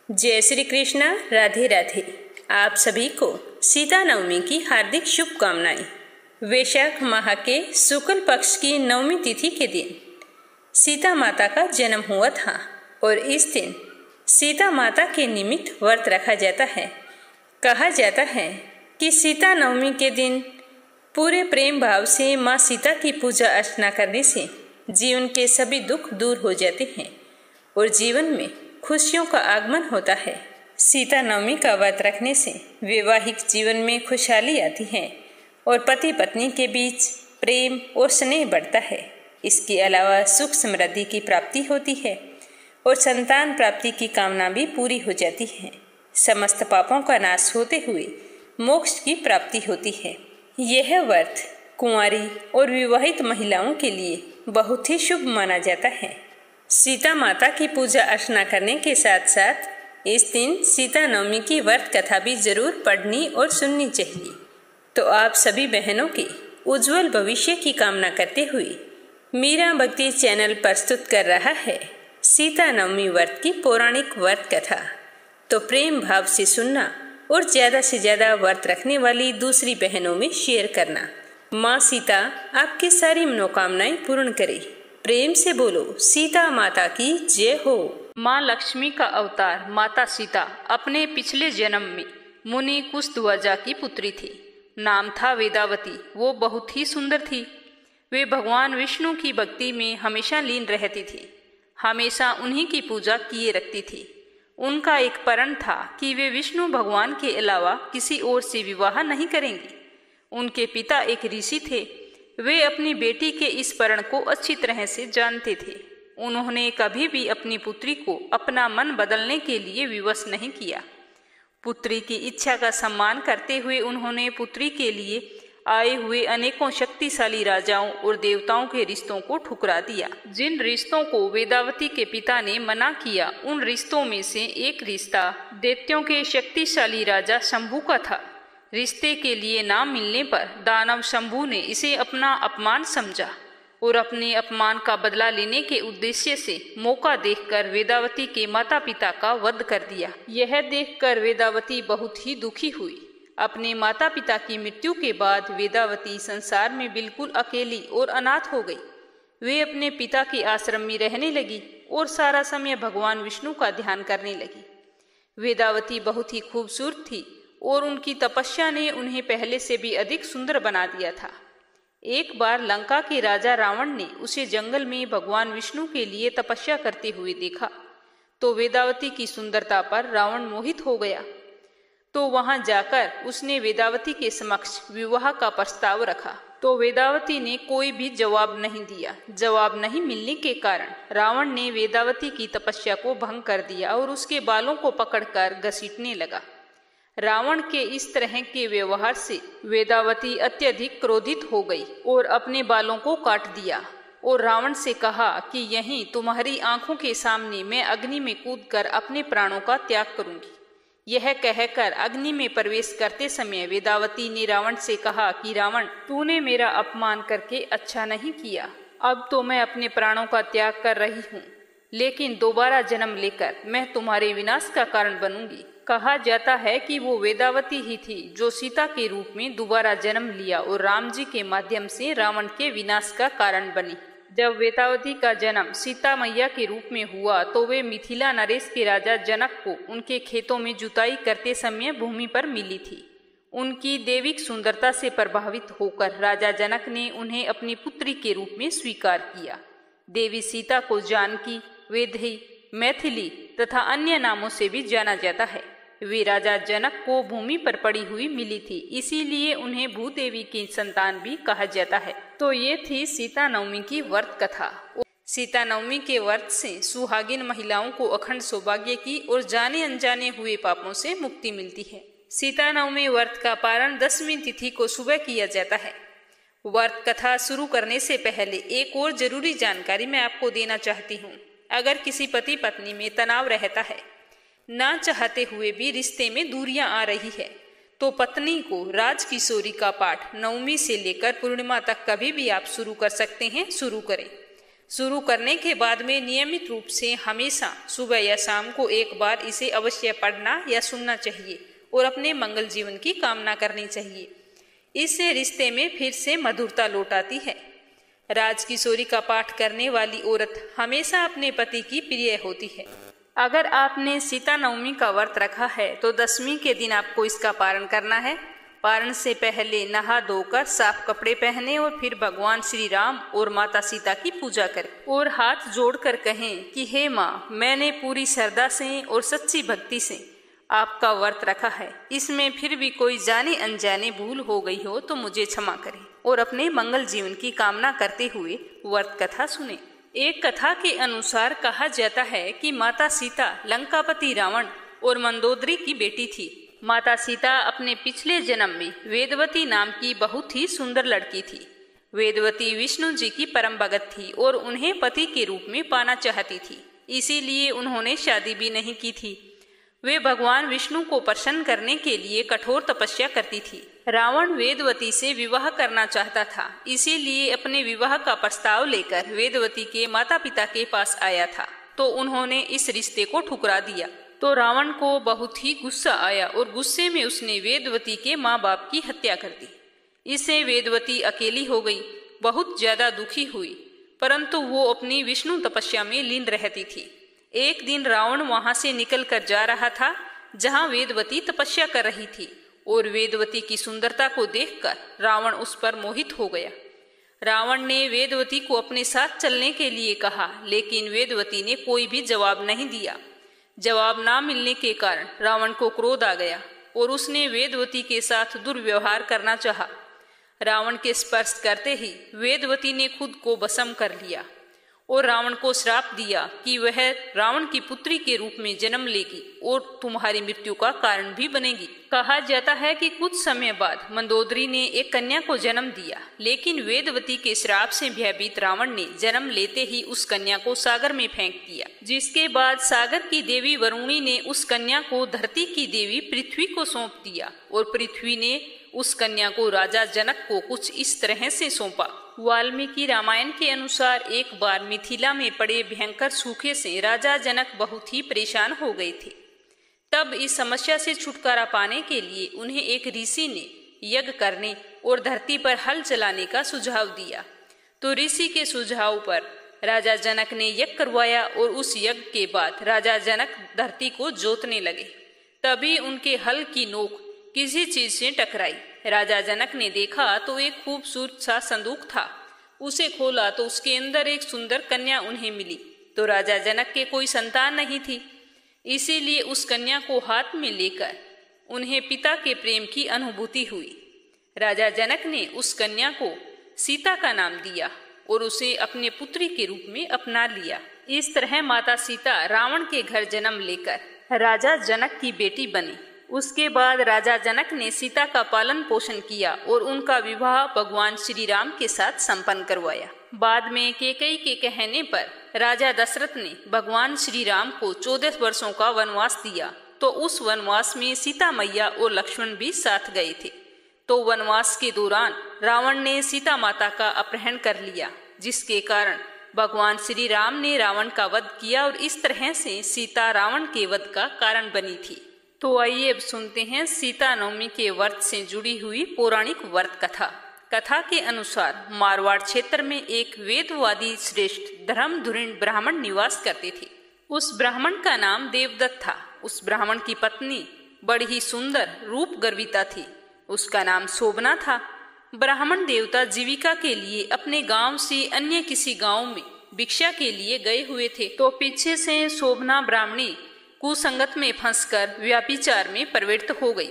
जय श्री कृष्णा। राधे राधे। आप सभी को सीता नवमी की हार्दिक शुभकामनाएं। वैशाख माह के शुक्ल पक्ष की नवमी तिथि के दिन सीता माता का जन्म हुआ था और इस दिन सीता माता के निमित्त व्रत रखा जाता है। कहा जाता है कि सीता नवमी के दिन पूरे प्रेम भाव से माँ सीता की पूजा अर्चना करने से जीवन के सभी दुख दूर हो जाते हैं और जीवन में खुशियों का आगमन होता है। सीता नवमी का व्रत रखने से वैवाहिक जीवन में खुशहाली आती है और पति पत्नी के बीच प्रेम और स्नेह बढ़ता है। इसके अलावा सुख समृद्धि की प्राप्ति होती है और संतान प्राप्ति की कामना भी पूरी हो जाती है। समस्त पापों का नाश होते हुए मोक्ष की प्राप्ति होती है। यह व्रत कुंवारी और विवाहित महिलाओं के लिए बहुत ही शुभ माना जाता है। सीता माता की पूजा अर्चना करने के साथ साथ इस दिन सीता नवमी की व्रत कथा भी जरूर पढ़नी और सुननी चाहिए। तो आप सभी बहनों के उज्जवल भविष्य की कामना करते हुए मीरा भक्ति चैनल प्रस्तुत कर रहा है सीता नवमी व्रत की पौराणिक व्रत कथा। तो प्रेम भाव से सुनना और ज्यादा से ज्यादा व्रत रखने वाली दूसरी बहनों में शेयर करना। माँ सीता आपकी सारी मनोकामनाएं पूर्ण करे। प्रेम से बोलो सीता माता की जय हो। माँ लक्ष्मी का अवतार माता सीता अपने पिछले जन्म में मुनि कुशध्वजा की पुत्री थी। नाम था वेदावती। वो बहुत ही सुंदर थी। वे भगवान विष्णु की भक्ति में हमेशा लीन रहती थी। हमेशा उन्हीं की पूजा किए रखती थी। उनका एक प्रण था कि वे विष्णु भगवान के अलावा किसी और से विवाह नहीं करेंगी। उनके पिता एक ऋषि थे। वे अपनी बेटी के इस प्रण को अच्छी तरह से जानते थे। उन्होंने कभी भी अपनी पुत्री को अपना मन बदलने के लिए विवश नहीं किया। पुत्री की इच्छा का सम्मान करते हुए उन्होंने पुत्री के लिए आए हुए अनेकों शक्तिशाली राजाओं और देवताओं के रिश्तों को ठुकरा दिया। जिन रिश्तों को वेदावती के पिता ने मना किया, उन रिश्तों में से एक रिश्ता दैत्यों के शक्तिशाली राजा शंभू का था। रिश्ते के लिए ना मिलने पर दानव शंभू ने इसे अपना अपमान समझा और अपने अपमान का बदला लेने के उद्देश्य से मौका देखकर वेदावती के माता पिता का वध कर दिया। यह देखकर वेदावती बहुत ही दुखी हुई। अपने माता पिता की मृत्यु के बाद वेदावती संसार में बिल्कुल अकेली और अनाथ हो गई। वे अपने पिता के आश्रम में रहने लगी और सारा समय भगवान विष्णु का ध्यान करने लगी। वेदावती बहुत ही खूबसूरत थी और उनकी तपस्या ने उन्हें पहले से भी अधिक सुंदर बना दिया था। एक बार लंका के राजा रावण ने उसे जंगल में भगवान विष्णु के लिए तपस्या करते हुए देखा तो वेदावती की सुंदरता पर रावण मोहित हो गया। तो वहां जाकर उसने वेदावती के समक्ष विवाह का प्रस्ताव रखा तो वेदावती ने कोई भी जवाब नहीं दिया। जवाब नहीं मिलने के कारण रावण ने वेदावती की तपस्या को भंग कर दिया और उसके बालों को पकड़कर घसीटने लगा। रावण के इस तरह के व्यवहार से वेदावती अत्यधिक क्रोधित हो गई और अपने बालों को काट दिया और रावण से कहा कि यहीं तुम्हारी आंखों के सामने मैं अग्नि में कूदकर अपने प्राणों का त्याग करूंगी। यह कहकर अग्नि में प्रवेश करते समय वेदावती ने रावण से कहा कि रावण, तूने मेरा अपमान करके अच्छा नहीं किया। अब तो मैं अपने प्राणों का त्याग कर रही हूँ, लेकिन दोबारा जन्म लेकर मैं तुम्हारे विनाश का कारण बनूंगी। कहा जाता है कि वो वेदावती ही थी जो सीता के रूप में दोबारा जन्म लिया और राम जी के माध्यम से रावण के विनाश का कारण बनी। जब वेदावती का जन्म सीता मैया के रूप में हुआ तो वे मिथिला नरेश के राजा जनक को उनके खेतों में जुताई करते समय भूमि पर मिली थी। उनकी दैविक सुंदरता से प्रभावित होकर राजा जनक ने उन्हें अपनी पुत्री के रूप में स्वीकार किया। देवी सीता को जानकी, वैदेही, मैथिली तथा अन्य नामों से भी जाना जाता है। वे राजा जनक को भूमि पर पड़ी हुई मिली थी, इसीलिए उन्हें भूदेवी की संतान भी कहा जाता है। तो ये थी सीता नवमी की व्रत कथा। सीता नवमी के व्रत से सुहागिन महिलाओं को अखंड सौभाग्य की और जाने अनजाने हुए पापों से मुक्ति मिलती है। सीता नवमी व्रत का पारण 10वीं तिथि को सुबह किया जाता है। व्रत कथा शुरू करने से पहले एक और जरूरी जानकारी मैं आपको देना चाहती हूँ। अगर किसी पति पत्नी में तनाव रहता है, ना चाहते हुए भी रिश्ते में दूरियां आ रही है, तो पत्नी को राज किशोरी का पाठ नवमी से लेकर पूर्णिमा तक कभी भी आप शुरू कर सकते हैं। शुरू करें। शुरू करने के बाद में नियमित रूप से हमेशा सुबह या शाम को एक बार इसे अवश्य पढ़ना या सुनना चाहिए और अपने मंगल जीवन की कामना करनी चाहिए। इससे रिश्ते में फिर से मधुरता लौट आती है। राजकिशोरी का पाठ करने वाली औरत हमेशा अपने पति की प्रिय होती है। अगर आपने सीता नवमी का व्रत रखा है तो दशमी के दिन आपको इसका पारण करना है। पारण से पहले नहा धोकर साफ कपड़े पहने और फिर भगवान श्री राम और माता सीता की पूजा करें और हाथ जोड़कर कहें कि हे माँ, मैंने पूरी श्रद्धा से और सच्ची भक्ति से आपका व्रत रखा है। इसमें फिर भी कोई जाने अनजाने भूल हो गई हो तो मुझे क्षमा करें और अपने मंगल जीवन की कामना करते हुए व्रत कथा सुने। एक कथा के अनुसार कहा जाता है कि माता सीता लंकापति रावण और मंदोदरी की बेटी थी। माता सीता अपने पिछले जन्म में वेदवती नाम की बहुत ही सुंदर लड़की थी। वेदवती विष्णु जी की परम भगत थी और उन्हें पति के रूप में पाना चाहती थी, इसीलिए उन्होंने शादी भी नहीं की थी। वे भगवान विष्णु को प्रसन्न करने के लिए कठोर तपस्या करती थी। रावण वेदवती से विवाह करना चाहता था, इसीलिए अपने विवाह का प्रस्ताव लेकर वेदवती के माता पिता के पास आया था, तो उन्होंने इस रिश्ते को ठुकरा दिया। तो रावण को बहुत ही गुस्सा आया और गुस्से में उसने वेदवती के माँ बाप की हत्या कर दी। इससे वेदवती अकेली हो गई, बहुत ज्यादा दुखी हुई, परंतु वो अपनी विष्णु तपस्या में लीन रहती थी। एक दिन रावण वहां से निकलकर जा रहा था जहां वेदवती तपस्या कर रही थी और वेदवती की सुंदरता को देखकर रावण उस पर मोहित हो गया। रावण ने वेदवती को अपने साथ चलने के लिए कहा, लेकिन वेदवती ने कोई भी जवाब नहीं दिया। जवाब ना मिलने के कारण रावण को क्रोध आ गया और उसने वेदवती के साथ दुर्व्यवहार करना चाहा। रावण के स्पर्श करते ही वेदवती ने खुद को भस्म कर लिया और रावण को श्राप दिया कि वह रावण की पुत्री के रूप में जन्म लेगी और तुम्हारी मृत्यु का कारण भी बनेगी। कहा जाता है कि कुछ समय बाद मंदोदरी ने एक कन्या को जन्म दिया, लेकिन वेदवती के श्राप से भयभीत रावण ने जन्म लेते ही उस कन्या को सागर में फेंक दिया, जिसके बाद सागर की देवी वरुणी ने उस कन्या को धरती की देवी पृथ्वी को सौंप दिया और पृथ्वी ने उस कन्या को राजा जनक को कुछ इस तरह से सौंपा। वाल्मीकि रामायण के अनुसार एक बार मिथिला में पड़े भयंकर सूखे से राजा जनक बहुत ही परेशान हो गए थे। तब इस समस्या से छुटकारा पाने के लिए उन्हें एक ऋषि ने यज्ञ करने और धरती पर हल चलाने का सुझाव दिया। तो ऋषि के सुझाव पर राजा जनक ने यज्ञ करवाया और उस यज्ञ के बाद राजा जनक धरती को जोतने लगे। तभी उनके हल की नोक किसी चीज से टकराई। राजा जनक ने देखा तो एक खूबसूरत सा संदूक था। उसे खोला तो उसके अंदर एक सुंदर कन्या उन्हें मिली। तो राजा जनक के कोई संतान नहीं थी, इसीलिए उस कन्या को हाथ में लेकर उन्हें पिता के प्रेम की अनुभूति हुई। राजा जनक ने उस कन्या को सीता का नाम दिया और उसे अपने पुत्री के रूप में अपना लिया। इस तरह माता सीता रावण के घर जन्म लेकर राजा जनक की बेटी बनी। उसके बाद राजा जनक ने सीता का पालन पोषण किया और उनका विवाह भगवान श्री राम के साथ संपन्न करवाया। बाद में कैकेयी के कहने पर राजा दशरथ ने भगवान श्री राम को 14 वर्षों का वनवास दिया। तो उस वनवास में सीता मैया और लक्ष्मण भी साथ गए थे। तो वनवास के दौरान रावण ने सीता माता का अपहरण कर लिया, जिसके कारण भगवान श्री राम ने रावण का वध किया और इस तरह से सीता रावण के वध का कारण बनी थी। तो आइए अब सुनते हैं सीता नवमी के व्रत से जुड़ी हुई पौराणिक व्रत कथा। कथा के अनुसार मारवाड़ क्षेत्र में एक वेदवादी श्रेष्ठ धर्मधुरीण ब्राह्मण निवास करते थे। उस ब्राह्मण का नाम देवदत्त था। उस ब्राह्मण की पत्नी बड़ी ही सुंदर रूप गर्विता थी। उसका नाम शोभना था। ब्राह्मण देवता जीविका के लिए अपने गांव से अन्य किसी गांव में भिक्षा के लिए गए हुए थे। तो पीछे से शोभना ब्राह्मणी कुसंगत में फंसकर व्याभिचार में प्रवृत्त हो गई।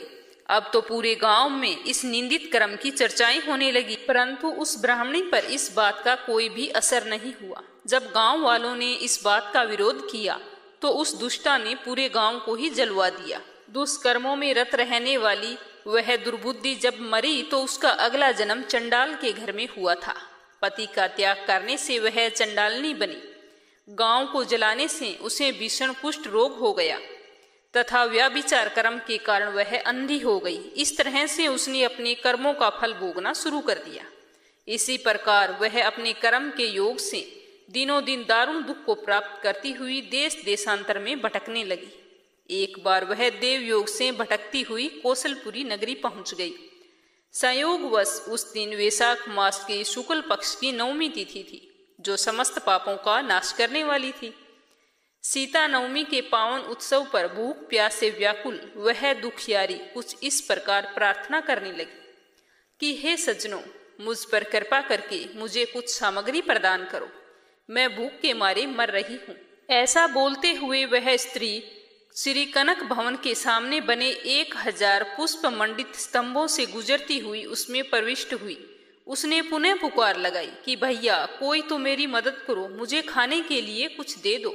अब तो पूरे गांव में इस निंदित कर्म की चर्चाएं होने लगी, परंतु उस ब्राह्मणी पर इस बात का कोई भी असर नहीं हुआ। जब गांव वालों ने इस बात का विरोध किया तो उस दुष्टा ने पूरे गांव को ही जलवा दिया। दुष्कर्मों में रत रहने वाली वह दुर्बुद्धि जब मरी तो उसका अगला जन्म चंडाल के घर में हुआ था। पति का त्याग करने से वह चंडालनी बनी। गांव को जलाने से उसे भीषण कुष्ठ रोग हो गया तथा व्याभिचार कर्म के कारण वह अंधी हो गई। इस तरह से उसने अपने कर्मों का फल भोगना शुरू कर दिया। इसी प्रकार वह अपने कर्म के योग से दिनों दिन दारुण दुख को प्राप्त करती हुई देश देशांतर में भटकने लगी। एक बार वह देवयोग से भटकती हुई कौशलपुरी नगरी पहुंच गई। संयोगवश उस दिन वैशाख मास के शुक्ल पक्ष की 9वीं तिथि थी, जो समस्त पापों का नाश करने वाली थी। सीता नवमी के पावन उत्सव पर भूख प्यास से व्याकुल वह दुखियारी कुछ इस प्रकार प्रार्थना करने लगी कि हे सज्जनों, मुझ पर कृपा करके मुझे कुछ सामग्री प्रदान करो, मैं भूख के मारे मर रही हूँ। ऐसा बोलते हुए वह स्त्री श्री कनक भवन के सामने बने 1000 पुष्प मंडित स्तंभों से गुजरती हुई उसमें प्रविष्ट हुई। उसने पुनः पुकार लगाई कि भैया, कोई तो मेरी मदद करो, मुझे खाने के लिए कुछ दे दो।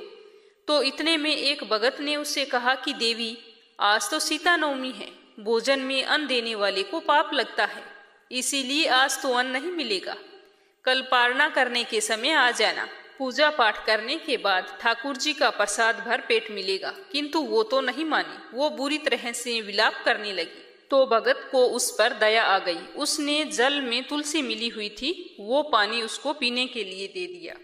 तो इतने में एक भगत ने उससे कहा कि देवी, आज तो सीता नवमी है, भोजन में अन्न देने वाले को पाप लगता है, इसीलिए आज तो अन्न नहीं मिलेगा। कल पारना करने के समय आ जाना, पूजा पाठ करने के बाद ठाकुर जी का प्रसाद भर पेट मिलेगा। किंतु वो तो नहीं मानी, वो बुरी तरह से विलाप करने लगी। तो भगत को उस पर दया आ गई। उसने जल में तुलसी मिली हुई थी, वो पानी उसको पीने के लिए दे दिया।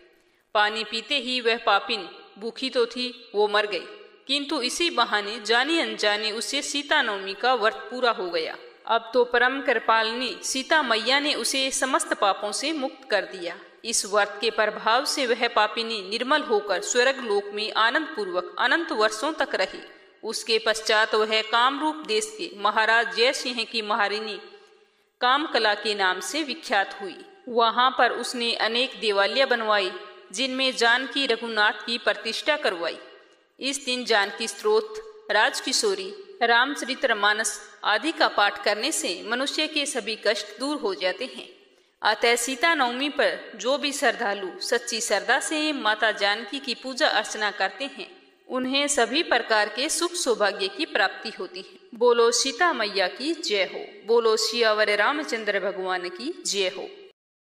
पानी पीते ही वह पापिन, भूखी तो थी, वो मर गई। किंतु इसी बहाने जाने अनजाने उसे सीता नवमी का व्रत पूरा हो गया। अब तो परम कृपालिनी सीता मैया ने उसे समस्त पापों से मुक्त कर दिया। इस व्रत के प्रभाव से वह पापिनी निर्मल होकर स्वर्ग लोक में आनंद पूर्वक अनंत वर्षों तक रही। उसके पश्चात वह कामरूप देश के महाराज जय सिंह की महारानी कामकला के नाम से विख्यात हुई। वहां पर उसने अनेक देवालय बनवाई, जिनमें जानकी रघुनाथ की प्रतिष्ठा करवाई। इस दिन जानकी स्तोत्र, राजकिशोरी, रामचरितमानस आदि का पाठ करने से मनुष्य के सभी कष्ट दूर हो जाते हैं। अतः सीता नवमी पर जो भी श्रद्धालु सच्ची श्रद्धा से माता जानकी की पूजा अर्चना करते हैं, उन्हें सभी प्रकार के सुख सौभाग्य की प्राप्ति होती है। बोलो सीता मैया की जय हो। बोलो सियावर रामचंद्र भगवान की जय हो।